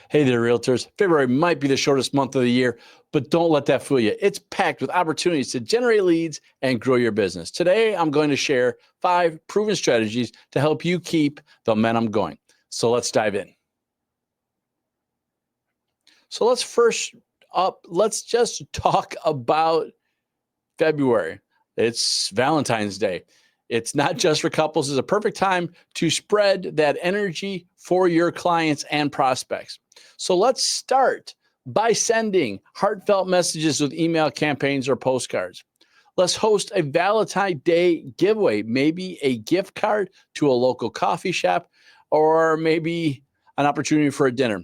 Hey there, Realtors. February might be the shortest month of the year, but don't let that fool you. It's packed with opportunities to generate leads and grow your business. Today, I'm going to share 5 proven strategies to help you keep the momentum going. So let's dive in. So let's just talk about February. It's Valentine's Day. It's not just for couples. It's a perfect time to spread that energy for your clients and prospects. So let's start by sending heartfelt messages with email campaigns or postcards. Let's host a Valentine's Day giveaway, maybe a gift card to a local coffee shop, or maybe an opportunity for a dinner.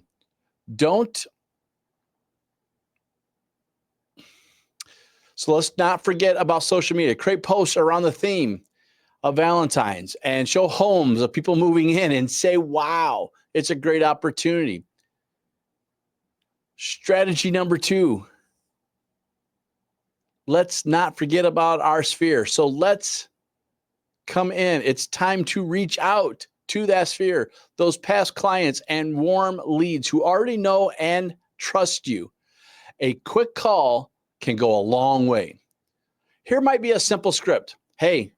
So let's not forget about social media. Create posts around the theme of Valentine's and show homes of people moving in and say, wow, it's a great opportunity. Strategy number 2, let's not forget about our sphere. So let's come in. It's time to reach out to that sphere, those past clients and warm leads who already know and trust you. A quick call can go a long way. Here might be a simple script. Hey,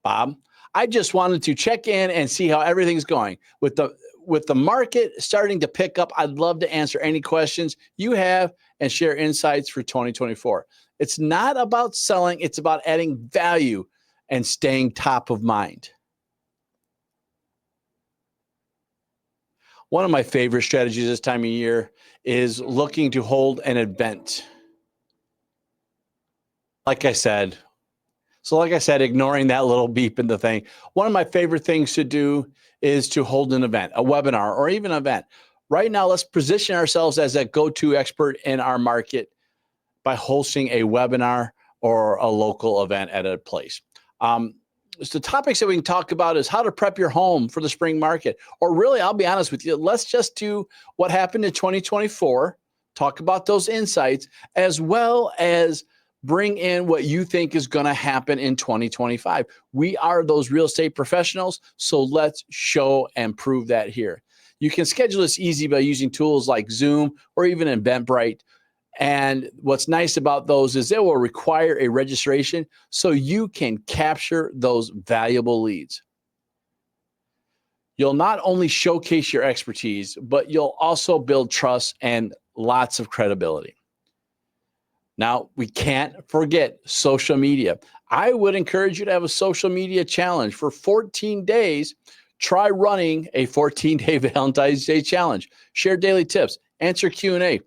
Bob, I just wanted to check in and see how everything's going. With the market starting to pick up, I'd love to answer any questions you have and share insights for 2024. It's not about selling, it's about adding value and staying top of mind. One of my favorite strategies this time of year is looking to hold an event. Like I said, ignoring that little beep in the thing, one of my favorite things to do is to hold an event, a webinar, or even an event. Right now, let's position ourselves as a go-to expert in our market by hosting a webinar or a local event at a place. So the topics that we can talk about is how to prep your home for the spring market. Or really, I'll be honest with you, let's just do what happened in 2024, talk about those insights, as well as bring in what you think is going to happen in 2025. We are those real estate professionals, so let's show and prove that here. You can schedule this easy by using tools like Zoom or even Eventbrite. And what's nice about those is it will require a registration so you can capture those valuable leads. You'll not only showcase your expertise, but you'll also build trust and lots of credibility. Now, we can't forget social media. I would encourage you to have a social media challenge. For 14 days, try running a 14-day Valentine's Day challenge. Share daily tips, answer Q&A,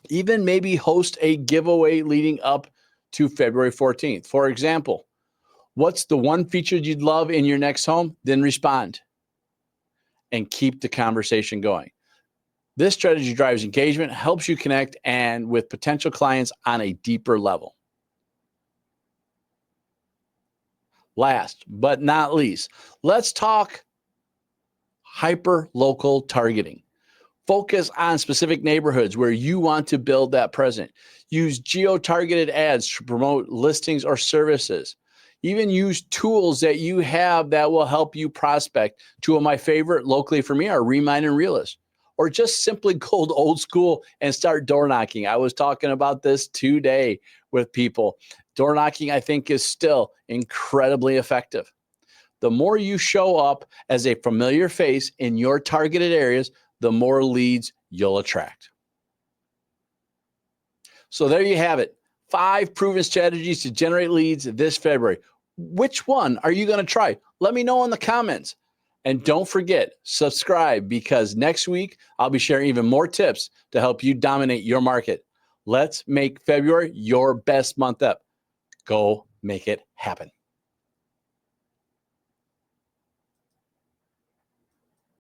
even maybe host a giveaway leading up to February 14th. For example, what's the one feature you'd love in your next home? Then respond and keep the conversation going. This strategy drives engagement, helps you connect and with potential clients on a deeper level. Last but not least, let's talk hyper-local targeting. Focus on specific neighborhoods where you want to build that presence. Use geo-targeted ads to promote listings or services. Even use tools that you have that will help you prospect. Two of my favorite locally for me are Remine and Realist. Or just simply go old school and start door knocking. I was talking about this today with people. Door knocking, I think, is still incredibly effective. The more you show up as a familiar face in your targeted areas, the more leads you'll attract. So there you have it. 5 proven strategies to generate leads this February. Which one are you going to try? Let me know in the comments. And don't forget, subscribe, because next week I'll be sharing even more tips to help you dominate your market. Let's make February your best month up. Go make it happen.